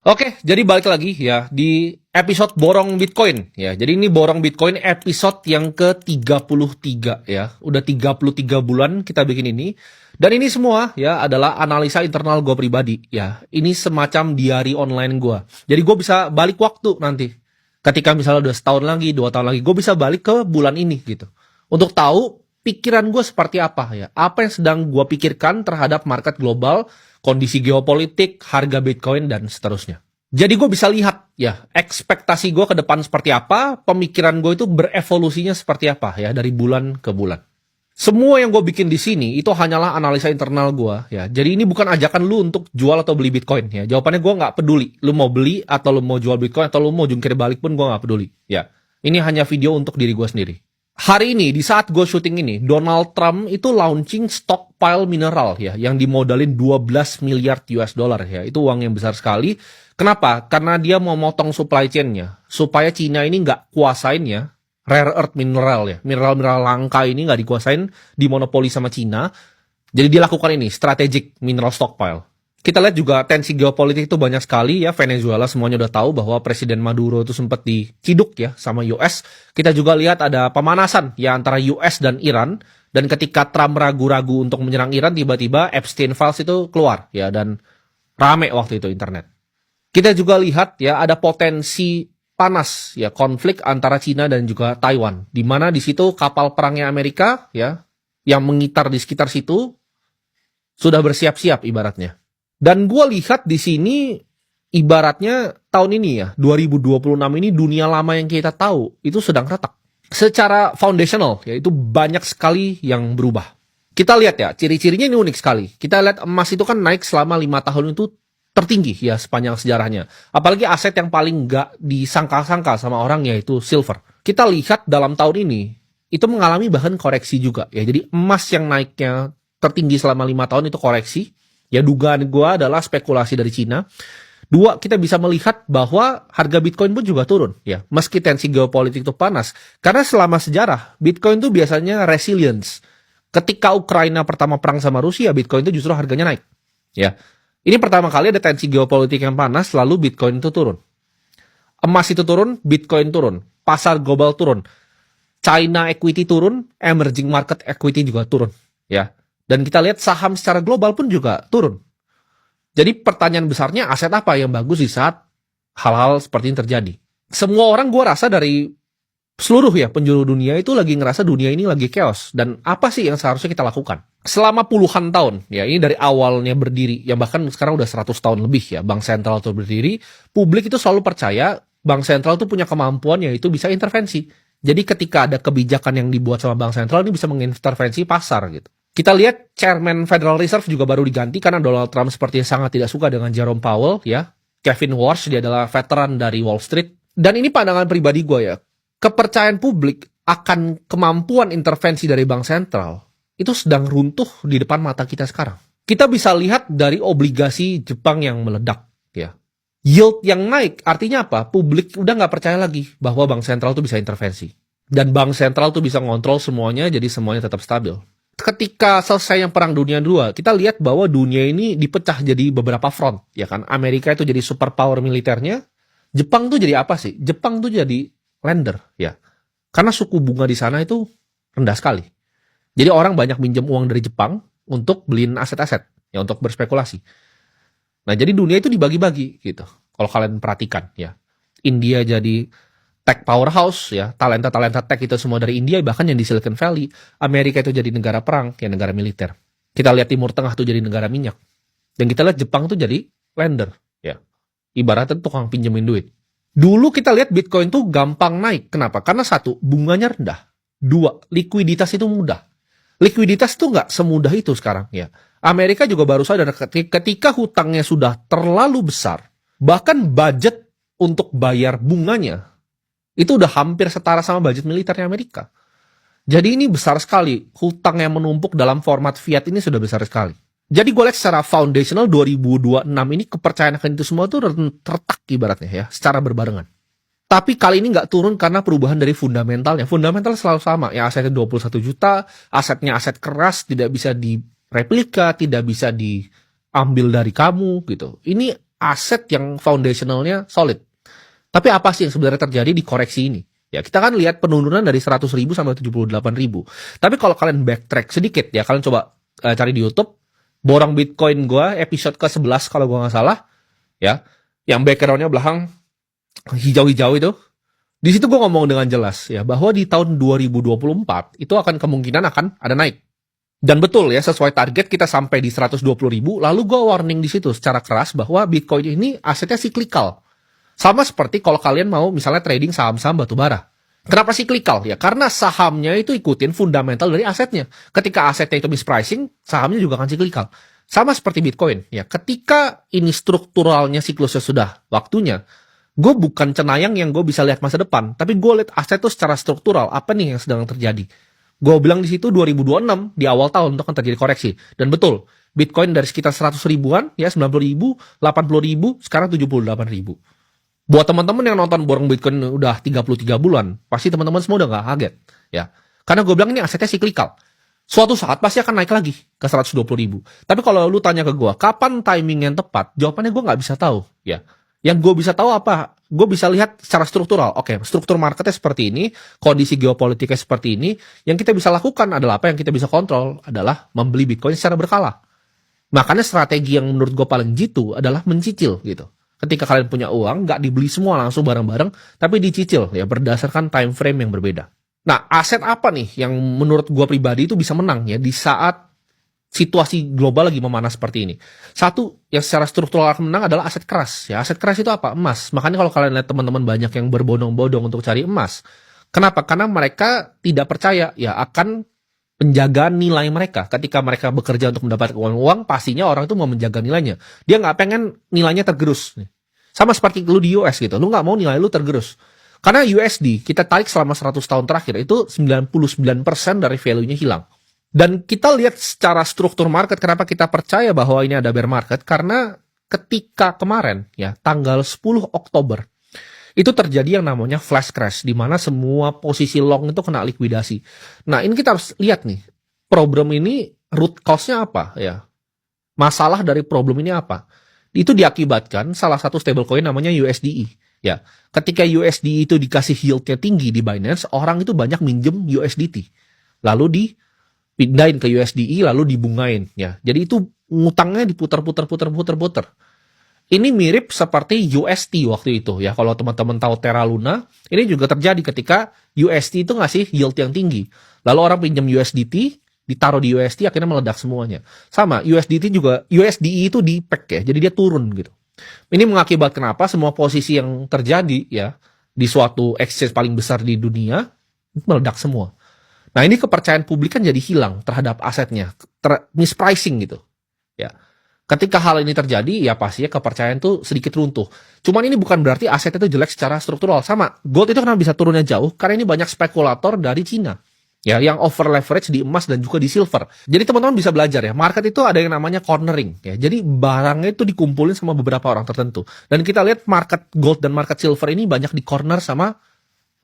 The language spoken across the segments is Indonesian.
Oke, jadi balik lagi ya di episode Borong Bitcoin ya. Jadi ini Borong Bitcoin episode yang ke-33 ya. Udah 33 bulan kita bikin ini. Dan ini semua ya adalah analisa internal gue pribadi ya. Ini semacam diary online gue. Jadi gue bisa balik waktu nanti. Ketika misalnya udah setahun lagi, 2 tahun lagi, gue bisa balik ke bulan ini gitu. Untuk tahu pikiran gue seperti apa ya. Apa yang sedang gue pikirkan terhadap market global, kondisi geopolitik, harga Bitcoin, dan seterusnya. Jadi gue bisa lihat ya, ekspektasi gue ke depan seperti apa, pemikiran gue itu berevolusinya seperti apa ya, dari bulan ke bulan. Semua yang gue bikin di sini itu hanyalah analisa internal gue ya. Jadi ini bukan ajakan lu untuk jual atau beli Bitcoin ya. Jawabannya gue nggak peduli. Lu mau beli atau lu mau jual Bitcoin atau lu mau jungkir balik pun gue nggak peduli ya. Ini hanya video untuk diri gue sendiri. Hari ini, di saat gue syuting ini, Donald Trump itu launching stockpile mineral ya, yang dimodalin 12 miliar US dollar ya. Itu uang yang besar sekali. Kenapa? Karena dia mau motong supply chain-nya. Supaya Cina ini nggak kuasain ya, rare earth mineral ya. Mineral-mineral langka ini nggak dikuasain, dimonopoli sama Cina. Jadi dia lakukan ini, strategic mineral stockpile. Kita lihat juga tensi geopolitik itu banyak sekali ya. Venezuela semuanya udah tahu bahwa Presiden Maduro itu sempat diciduk ya sama US. Kita juga lihat ada pemanasan ya antara US dan Iran. Dan ketika Trump ragu-ragu untuk menyerang Iran, tiba-tiba Epstein Files itu keluar ya, dan rame waktu itu internet. Kita juga lihat ya ada potensi panas ya, konflik antara Cina dan juga Taiwan. Di mana di situ kapal perangnya Amerika ya yang mengitar di sekitar situ sudah bersiap-siap ibaratnya. Dan gue lihat di sini ibaratnya tahun ini ya, 2026 ini dunia lama yang kita tahu itu sedang retak. Secara foundational ya, itu banyak sekali yang berubah. Kita lihat ya, ciri-cirinya ini unik sekali. Kita lihat emas itu kan naik selama 5 tahun itu tertinggi ya sepanjang sejarahnya. Apalagi aset yang paling nggak disangka-sangka sama orang yaitu silver. Kita lihat dalam tahun ini itu mengalami bahkan koreksi juga ya. Jadi emas yang naiknya tertinggi selama 5 tahun itu koreksi. Ya, dugaan gue adalah spekulasi dari Cina. 2, kita bisa melihat bahwa harga Bitcoin pun juga turun ya, meski tensi geopolitik itu panas. Karena selama sejarah Bitcoin itu biasanya resilience. Ketika Ukraina pertama perang sama Rusia, Bitcoin itu justru harganya naik. Ya, ini pertama kali ada tensi geopolitik yang panas, lalu Bitcoin itu turun. Emas itu turun, Bitcoin turun, pasar global turun, China equity turun, emerging market equity juga turun. Ya. Dan kita lihat saham secara global pun juga turun. Jadi pertanyaan besarnya, aset apa yang bagus di saat hal-hal seperti ini terjadi? Semua orang gue rasa dari seluruh ya penjuru dunia itu lagi ngerasa dunia ini lagi chaos. Dan apa sih yang seharusnya kita lakukan? Selama puluhan tahun, ya ini dari awalnya berdiri, yang bahkan sekarang udah 100 tahun lebih ya, Bank Sentral itu berdiri, publik itu selalu percaya Bank Sentral itu punya kemampuan yaitu bisa intervensi. Jadi ketika ada kebijakan yang dibuat sama Bank Sentral, ini bisa mengintervensi pasar gitu. Kita lihat Chairman Federal Reserve juga baru diganti karena Donald Trump sepertinya sangat tidak suka dengan Jerome Powell ya. Kevin Warsh, dia adalah veteran dari Wall Street. Dan ini pandangan pribadi gue ya. Kepercayaan publik akan kemampuan intervensi dari Bank Sentral itu sedang runtuh di depan mata kita sekarang. Kita bisa lihat dari obligasi Jepang yang meledak ya. Yield yang naik artinya apa? Publik udah nggak percaya lagi bahwa Bank Sentral itu bisa intervensi. Dan Bank Sentral itu bisa ngontrol semuanya, jadi semuanya tetap stabil. Ketika selesainya Perang Dunia II, kita lihat bahwa dunia ini dipecah jadi beberapa front, ya kan? Amerika itu jadi superpower militernya, Jepang tuh jadi apa sih? Jepang tuh jadi lender, ya. Karena suku bunga di sana itu rendah sekali. Jadi orang banyak minjem uang dari Jepang untuk beliin aset-aset, ya, untuk berspekulasi. Nah, jadi dunia itu dibagi-bagi gitu. Kalau kalian perhatikan, ya. India jadi tech powerhouse ya, talenta-talenta tech itu semua dari India, bahkan yang di Silicon Valley. Amerika itu jadi negara perang, ya negara militer. Kita lihat Timur Tengah tuh jadi negara minyak. Dan kita lihat Jepang tuh jadi lender, ya. Ibaratnya tukang pinjemin duit. Dulu kita lihat Bitcoin tuh gampang naik. Kenapa? Karena 1, bunganya rendah. 2, likuiditas itu mudah. Likuiditas tuh nggak semudah itu sekarang, ya. Amerika juga baru sadar ketika hutangnya sudah terlalu besar, bahkan budget untuk bayar bunganya itu udah hampir setara sama budget militernya Amerika. Jadi ini besar sekali. Hutang yang menumpuk dalam format fiat ini sudah besar sekali. Jadi gue lihat secara foundational 2026 ini kepercayaan akan itu semua tuh tertak ibaratnya ya, secara berbarengan. Tapi kali ini nggak turun karena perubahan dari fundamentalnya. Fundamental selalu sama. Ya, asetnya 21 juta, asetnya aset keras, tidak bisa direplika, tidak bisa diambil dari kamu gitu. Ini aset yang foundationalnya solid. Tapi apa sih yang sebenarnya terjadi di koreksi ini? Ya, kita kan lihat penurunan dari 100.000 sampai 78.000. Tapi kalau kalian backtrack sedikit ya, kalian coba cari di YouTube, borong Bitcoin gua episode ke-11 kalau gua nggak salah, ya, yang backgroundnya belakang hijau-hijau itu. Di situ gua ngomong dengan jelas ya, bahwa di tahun 2024 itu akan kemungkinan akan ada naik. Dan betul ya, sesuai target kita sampai di 120.000, lalu gua warning di situ secara keras bahwa Bitcoin ini asetnya cyclical. Sama seperti kalau kalian mau misalnya trading saham-saham batubara. Kenapa cyclical? Ya karena sahamnya itu ikutin fundamental dari asetnya. Ketika asetnya itu mispricing, sahamnya juga akan cyclical. Sama seperti Bitcoin. Ya, ketika ini strukturalnya siklusnya sudah waktunya, gue bukan cenayang yang gue bisa lihat masa depan, tapi gue lihat aset itu secara struktural, apa nih yang sedang terjadi. Gue bilang di situ 2026 di awal tahun itu akan terjadi koreksi. Dan betul, Bitcoin dari sekitar 100 ribuan, ya 90.000, 80.000, sekarang 78.000. Buat teman-teman yang nonton borong Bitcoin udah 33 bulan, pasti teman-teman semua udah gak kaget. Ya. Karena gue bilang ini asetnya cyclical. Suatu saat pasti akan naik lagi ke 120.000. Tapi kalau lu tanya ke gue, kapan timing yang tepat? Jawabannya gue gak bisa tahu. Ya. Yang gue bisa tahu apa? Gue bisa lihat secara struktural. Oke, struktur marketnya seperti ini, kondisi geopolitiknya seperti ini. Yang kita bisa lakukan adalah apa? Yang kita bisa kontrol adalah membeli Bitcoin secara berkala. Makanya strategi yang menurut gue paling jitu adalah mencicil gitu. Ketika kalian punya uang, nggak dibeli semua langsung bareng-bareng, tapi dicicil ya berdasarkan time frame yang berbeda. Nah, aset apa nih yang menurut gue pribadi itu bisa menang ya di saat situasi global lagi memanas seperti ini? Satu, yang secara struktural akan menang adalah aset keras. Ya, aset keras itu apa? Emas. Makanya kalau kalian lihat teman-teman banyak yang berbondong-bondong untuk cari emas. Kenapa? Karena mereka tidak percaya ya akan penjagaan nilai mereka. Ketika mereka bekerja untuk mendapatkan uang, pastinya orang itu mau menjaga nilainya. Dia nggak pengen nilainya tergerus. Sama seperti lu di US gitu. Lu nggak mau nilai lu tergerus. Karena USD, kita tarik selama 100 tahun terakhir, itu 99% dari value-nya hilang. Dan kita lihat secara struktur market, kenapa kita percaya bahwa ini ada bear market, karena ketika kemarin, ya tanggal 10 Oktober, itu terjadi yang namanya flash crash, di mana semua posisi long itu kena likuidasi. Nah, ini kita harus lihat nih, problem ini root cause-nya apa ya? Masalah dari problem ini apa? Itu diakibatkan salah satu stablecoin namanya USDE. Ya, ketika USDE itu dikasih yield-nya tinggi di Binance, orang itu banyak minjem USDT. Lalu dipindahin ke USDE, lalu dibungain. Ya, jadi itu ngutangnya diputar-putar. Ini mirip seperti UST waktu itu ya. Kalau teman-teman tahu Terra Luna, ini juga terjadi ketika UST itu ngasih yield yang tinggi. Lalu orang pinjam USDT, ditaruh di UST, akhirnya meledak semuanya. Sama, USDT juga, USDE itu di peg ya, jadi dia turun gitu. Ini mengakibatkan apa? Semua posisi yang terjadi ya di suatu exchange paling besar di dunia meledak semua. Nah, ini kepercayaan publik kan jadi hilang terhadap asetnya, mispricing gitu. Ya. Ketika hal ini terjadi, ya pastinya kepercayaan tuh sedikit runtuh. Cuman ini bukan berarti aset itu jelek secara struktural. Sama, gold itu kenapa bisa turunnya jauh? Karena ini banyak spekulator dari Cina. Ya, yang over leverage di emas dan juga di silver. Jadi teman-teman bisa belajar ya, market itu ada yang namanya cornering. Ya, jadi barangnya itu dikumpulin sama beberapa orang tertentu. Dan kita lihat market gold dan market silver ini banyak di corner sama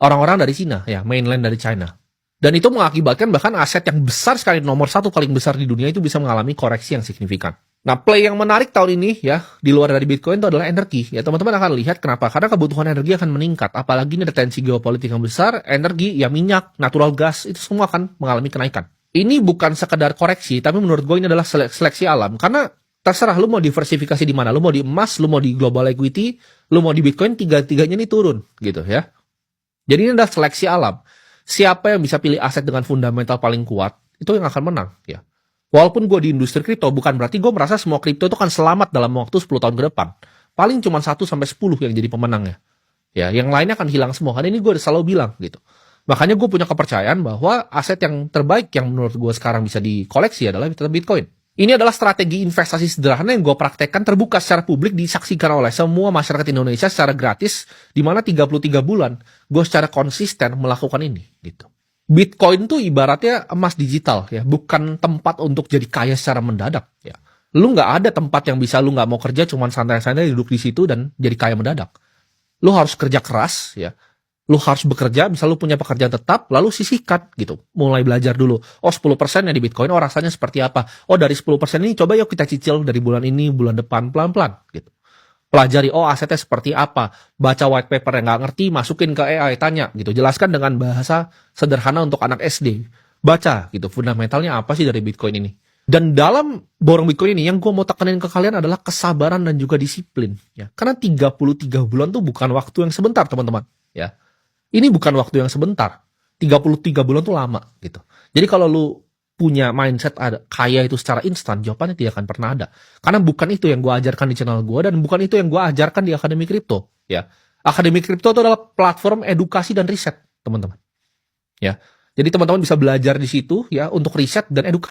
orang-orang dari Cina, ya, mainland dari China. Dan itu mengakibatkan bahkan aset yang besar sekali, nomor satu paling besar di dunia itu bisa mengalami koreksi yang signifikan. Nah, play yang menarik tahun ini ya, di luar dari Bitcoin itu adalah energi. Ya, teman-teman akan lihat kenapa. Karena kebutuhan energi akan meningkat. Apalagi ini ada tensi geopolitik yang besar, energi, ya minyak, natural gas, itu semua akan mengalami kenaikan. Ini bukan sekedar koreksi, tapi menurut gue ini adalah seleksi alam. Karena terserah lu mau diversifikasi di mana. Lu mau di emas, lu mau di global equity, lu mau di Bitcoin, tiga-tiganya ini turun gitu ya. Jadi ini adalah seleksi alam. Siapa yang bisa pilih aset dengan fundamental paling kuat, itu yang akan menang ya. Walaupun gue di industri kripto, bukan berarti gue merasa semua kripto itu kan selamat dalam waktu 10 tahun ke depan. Paling cuma 1-10 yang jadi pemenangnya. Ya, yang lainnya akan hilang semua. Karena ini gue udah selalu bilang gitu. Makanya gue punya kepercayaan bahwa aset yang terbaik yang menurut gue sekarang bisa dikoleksi adalah Bitcoin. Ini adalah strategi investasi sederhana yang gue praktekkan terbuka secara publik, disaksikan oleh semua masyarakat Indonesia secara gratis, di mana 33 bulan gue secara konsisten melakukan ini gitu. Bitcoin tuh ibaratnya emas digital ya, bukan tempat untuk jadi kaya secara mendadak ya. Lu nggak ada tempat yang bisa lu nggak mau kerja cuman santai-santai duduk di situ dan jadi kaya mendadak. Lu harus kerja keras ya. Lu harus bekerja, misal lu punya pekerjaan tetap, lalu sisihkan gitu. Mulai belajar dulu. Oh 10% ya di Bitcoin, oh rasanya seperti apa? Oh dari 10% ini coba yuk kita cicil dari bulan ini, bulan depan, pelan-pelan gitu. pelajari, oh asetnya seperti apa, baca white paper yang nggak ngerti, masukin ke AI, tanya gitu, jelaskan dengan bahasa sederhana untuk anak SD, baca gitu, fundamentalnya apa sih dari Bitcoin ini. Dan dalam borong Bitcoin ini, yang gue mau tekanin ke kalian adalah kesabaran dan juga disiplin. Ya. Karena 33 bulan tuh bukan waktu yang sebentar, teman-teman. Ya. Ini bukan waktu yang sebentar. 33 bulan tuh lama gitu. Jadi kalau lu punya mindset ada kaya itu secara instan, jawabannya tidak akan pernah ada. Karena bukan itu yang gue ajarkan di channel gue, dan bukan itu yang gue ajarkan di Akademi Kripto. Ya. Akademi Kripto itu adalah platform edukasi dan riset, teman-teman. Ya. Jadi teman-teman bisa belajar di situ ya untuk riset dan edukasi.